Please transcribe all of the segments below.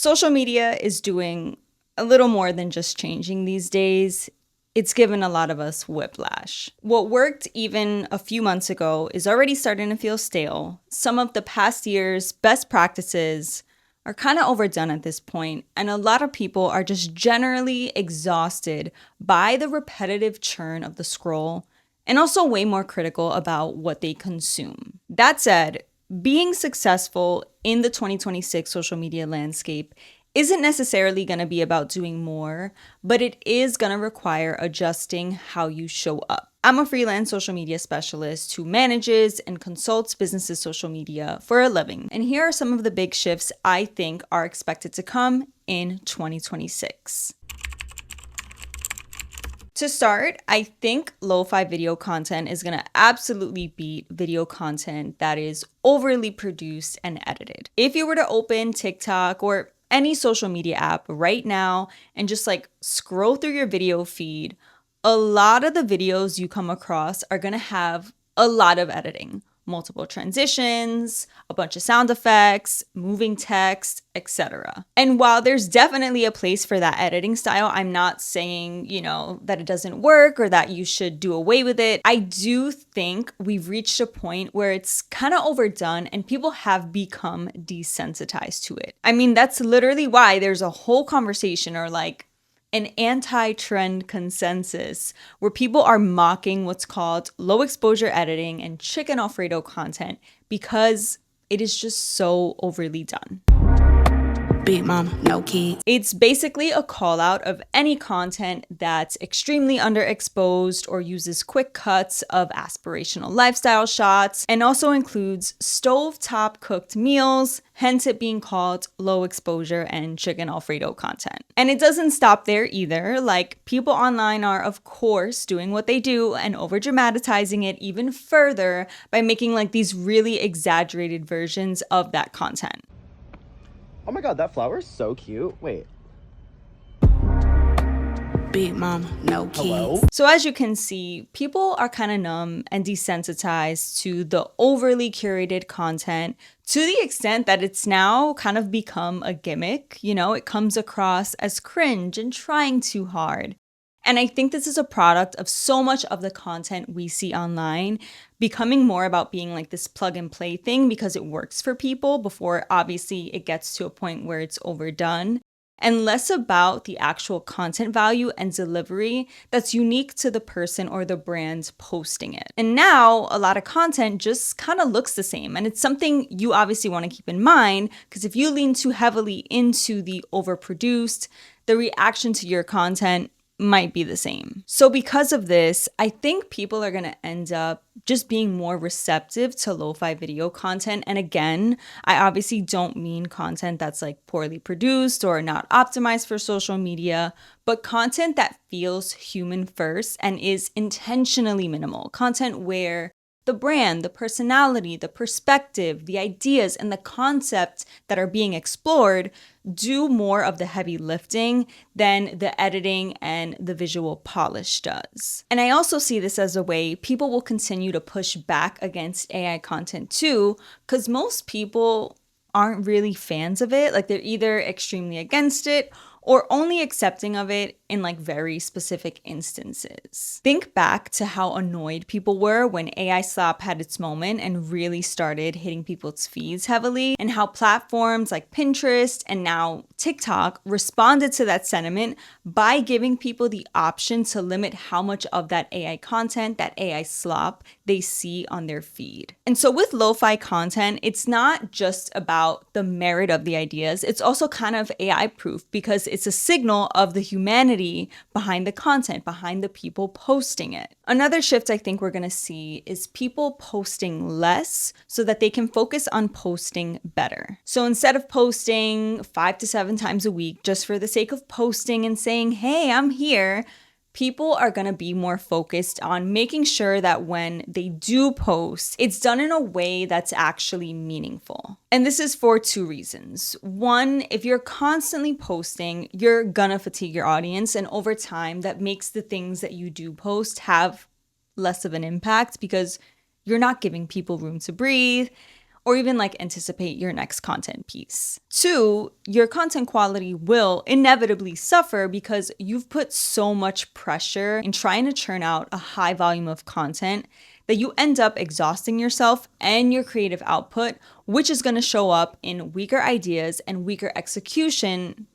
Social media is doing a little more than just changing these days. It's given a lot of us whiplash. What worked even a few months ago is already starting to feel stale. Some of the past year's best practices are kind of overdone at this point, and a lot of people are just generally exhausted by the repetitive churn of the scroll and also way more critical about what they consume. That said, being successful in the 2026 social media landscape isn't necessarily going to be about doing more, but it is going to require adjusting how you show up. I'm a freelance social media specialist who manages and consults businesses' social media for a living. And here are some of the big shifts I think are expected to come in 2026. To start, I think lo-fi video content is going to absolutely beat video content that is overly produced and edited. If you were to open TikTok or any social media app right now and just scroll through your video feed, a lot of the videos you come across are going to have a lot of editing. Multiple transitions, a bunch of sound effects, moving text, etc. And while there's definitely a place for that editing style, I'm not saying, that it doesn't work or that you should do away with it. I do think we've reached a point where it's kind of overdone and people have become desensitized to it. I mean, that's literally why there's a whole conversation or an anti-trend consensus where people are mocking what's called low exposure editing and chicken Alfredo content because it is just so overly done. Big mom, no kids. It's basically a call out of any content that's extremely underexposed or uses quick cuts of aspirational lifestyle shots and also includes stovetop cooked meals, hence it being called low exposure and chicken Alfredo content. And it doesn't stop there either. People online are of course doing what they do and over dramatizing it even further by making these really exaggerated versions of that content. Oh my god, that flower is so cute. Wait. Big mom, no kids. Hello? So as you can see, people are kind of numb and desensitized to the overly curated content to the extent that it's now kind of become a gimmick. It comes across as cringe and trying too hard. And I think this is a product of so much of the content we see online becoming more about being this plug and play thing because it works for people before obviously it gets to a point where it's overdone, and less about the actual content value and delivery that's unique to the person or the brand posting it. And now a lot of content just kind of looks the same, and it's something you obviously want to keep in mind because if you lean too heavily into the overproduced, the reaction to your content might be the same. So because of this, I think people are going to end up just being more receptive to lo-fi video content. And again, I obviously don't mean content that's poorly produced or not optimized for social media, but content that feels human first and is intentionally minimal. Content where the brand, the personality, the perspective, the ideas, and the concepts that are being explored do more of the heavy lifting than the editing and the visual polish does. And I also see this as a way people will continue to push back against AI content too, because most people aren't really fans of it. They're either extremely against it or only accepting of it in very specific instances. Think back to how annoyed people were when AI slop had its moment and really started hitting people's feeds heavily, and how platforms like Pinterest and now TikTok responded to that sentiment by giving people the option to limit how much of that AI content, that AI slop, they see on their feed. And so with lo-fi content, it's not just about the merit of the ideas, it's also kind of AI proof because it's a signal of the humanity behind the content, behind the people posting it. Another shift I think we're going to see is people posting less so that they can focus on posting better. So instead of posting 5 to 7 times a week just for the sake of posting and saying, hey, I'm here, people are going to be more focused on making sure that when they do post, it's done in a way that's actually meaningful. And this is for 2 reasons. One, if you're constantly posting, you're gonna fatigue your audience, and over time, that makes the things that you do post have less of an impact because you're not giving people room to breathe, or even like anticipate your next content piece. Two, your content quality will inevitably suffer because you've put so much pressure in trying to churn out a high volume of content that you end up exhausting yourself and your creative output, which is going to show up in weaker ideas and weaker execution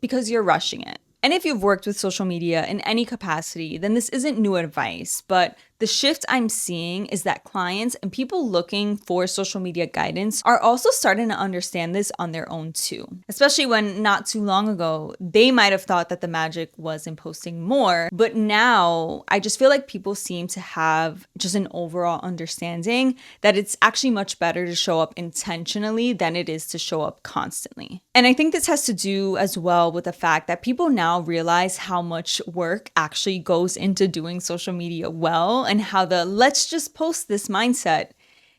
because you're rushing it. And if you've worked with social media in any capacity, then this isn't new advice, but the shift I'm seeing is that clients and people looking for social media guidance are also starting to understand this on their own too. Especially when not too long ago, they might have thought that the magic was in posting more, but now I just feel like people seem to have just an overall understanding that it's actually much better to show up intentionally than it is to show up constantly. And I think this has to do as well with the fact that people now realize how much work actually goes into doing social media well, and how the let's just post this mindset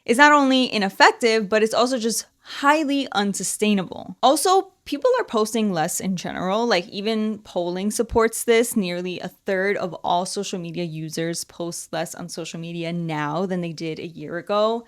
is not only ineffective, but it's also just highly unsustainable. Also, people are posting less in general. Like, even polling supports this. Nearly a third of all social media users post less on social media now than they did a year ago.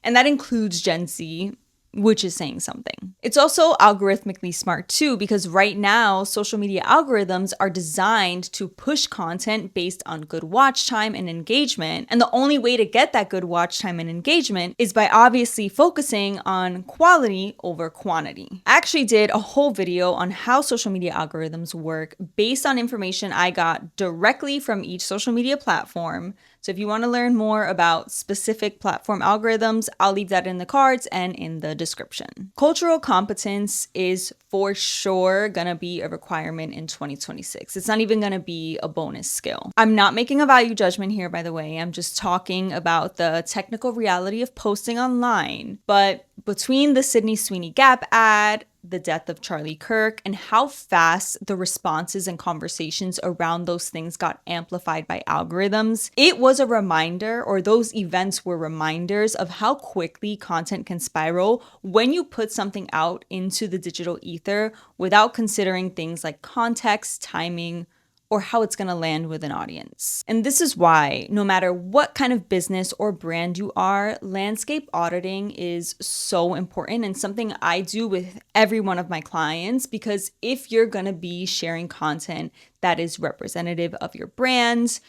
And that includes Gen Z, which is saying something. It's also algorithmically smart too, because right now, social media algorithms are designed to push content based on good watch time and engagement. And the only way to get that good watch time and engagement is by obviously focusing on quality over quantity. I actually did a whole video on how social media algorithms work based on information I got directly from each social media platform. So if you want to learn more about specific platform algorithms, I'll leave that in the cards and in the description. Cultural competence is for sure gonna be a requirement in 2026. It's not even gonna be a bonus skill. I'm not making a value judgment here, by the way. I'm just talking about the technical reality of posting online. But between the Sydney Sweeney Gap ad, the death of Charlie Kirk, and how fast the responses and conversations around those things got amplified by algorithms, it was a reminder, or those events were reminders of how quickly content can spiral when you put something out into the digital ether without considering things like context, timing, or how it's going to land with an audience. And this is why, no matter what kind of business or brand you are, landscape auditing is so important, and something I do with every one of my clients, because if you're going to be sharing content that is representative of your brand,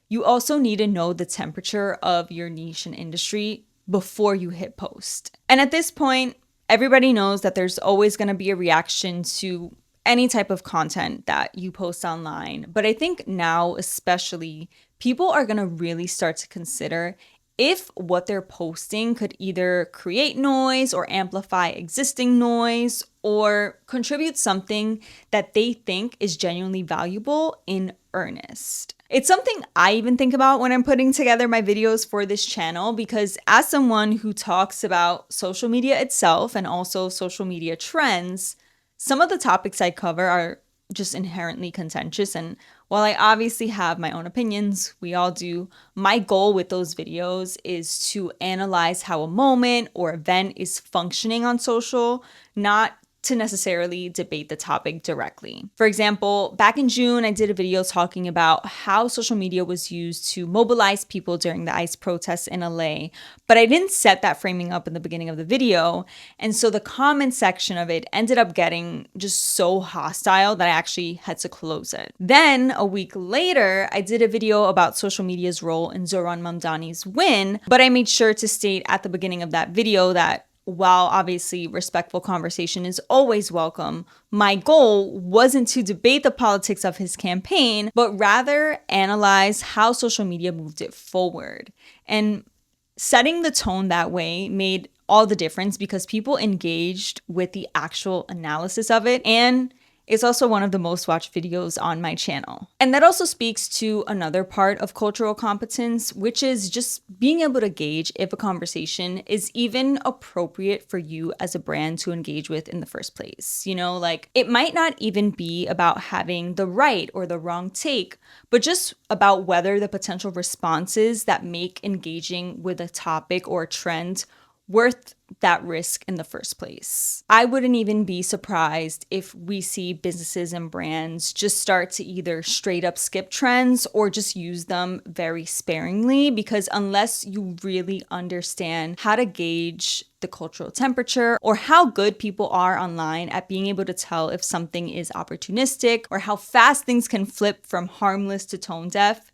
you also need to know the temperature of your niche and industry before you hit post. And at this point, everybody knows that there's always going to be a reaction to any type of content that you post online. But I think now, especially, people are going to really start to consider if what they're posting could either create noise or amplify existing noise or contribute something that they think is genuinely valuable in earnest. It's something I even think about when I'm putting together my videos for this channel, because as someone who talks about social media itself and also social media trends, some of the topics I cover are just inherently contentious. And while I obviously have my own opinions, we all do, my goal with those videos is to analyze how a moment or event is functioning on social, not to necessarily debate the topic directly. For example, back in June, I did a video talking about how social media was used to mobilize people during the ICE protests in LA, but I didn't set that framing up in the beginning of the video. And so the comment section of it ended up getting just so hostile that I actually had to close it. Then a week later, I did a video about social media's role in Zohran Mamdani's win, but I made sure to state at the beginning of that video that while obviously respectful conversation is always welcome, my goal wasn't to debate the politics of his campaign, but rather analyze how social media moved it forward. And setting the tone that way made all the difference because people engaged with the actual analysis of it, and it's also one of the most watched videos on my channel. And that also speaks to another part of cultural competence, which is just being able to gauge if a conversation is even appropriate for you as a brand to engage with in the first place. You know, like, it might not even be about having the right or the wrong take, but just about whether the potential responses that make engaging with a topic or a trend worth that risk in the first place. I wouldn't even be surprised if we see businesses and brands just start to either straight up skip trends or just use them very sparingly, because unless you really understand how to gauge the cultural temperature or how good people are online at being able to tell if something is opportunistic or how fast things can flip from harmless to tone deaf,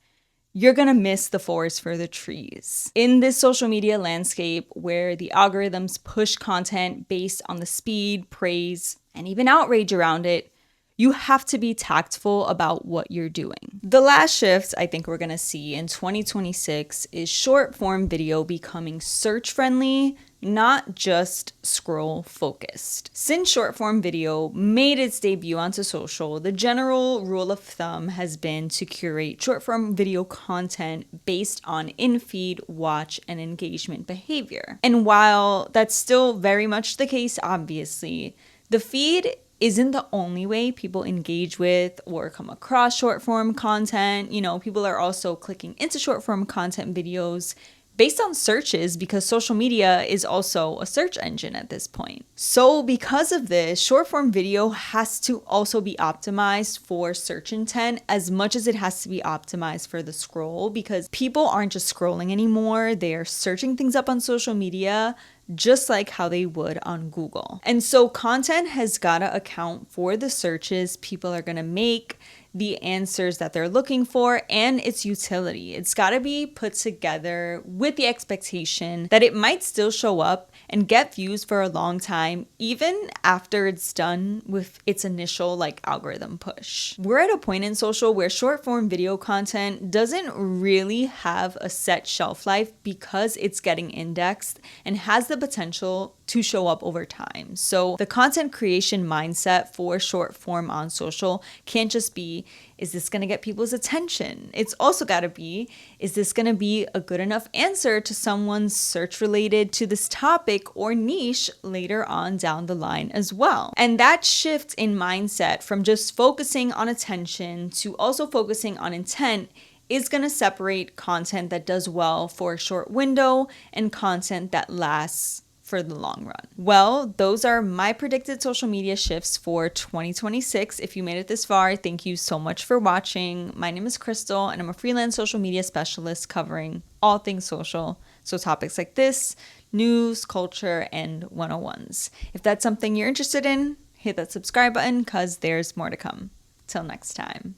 you're gonna miss the forest for the trees. In this social media landscape where the algorithms push content based on the speed, praise, and even outrage around it, you have to be tactful about what you're doing. The last shift I think we're gonna see in 2026 is short form video becoming search friendly, not just scroll focused. Since short form video made its debut onto social, the general rule of thumb has been to curate short form video content based on in-feed, watch, and engagement behavior. And while that's still very much the case, obviously, the feed isn't the only way people engage with or come across short form content. You know, people are also clicking into short form content videos based on searches because social media is also a search engine at this point. So because of this, short form video has to also be optimized for search intent as much as it has to be optimized for the scroll, because people aren't just scrolling anymore. They are searching things up on social media just like how they would on Google. And so content has got to account for the searches people are going to make, the answers that they're looking for, and its utility. It's got to be put together with the expectation that it might still show up and get views for a long time, even after it's done with its initial algorithm push. We're at a point in social where short form video content doesn't really have a set shelf life because it's getting indexed and has the potential to show up over time. So the content creation mindset for short form on social can't just be, is this going to get people's attention? It's also got to be, is this going to be a good enough answer to someone's search related to this topic or niche later on down the line as well? And that shift in mindset from just focusing on attention to also focusing on intent is going to separate content that does well for a short window and content that lasts for the long run. Well, those are my predicted social media shifts for 2026. If you made it this far, thank you so much for watching. My name is Crystal, and I'm a freelance social media specialist covering all things social. So topics like this, news, culture, and 101s. If that's something you're interested in, hit that subscribe button because there's more to come. Till next time.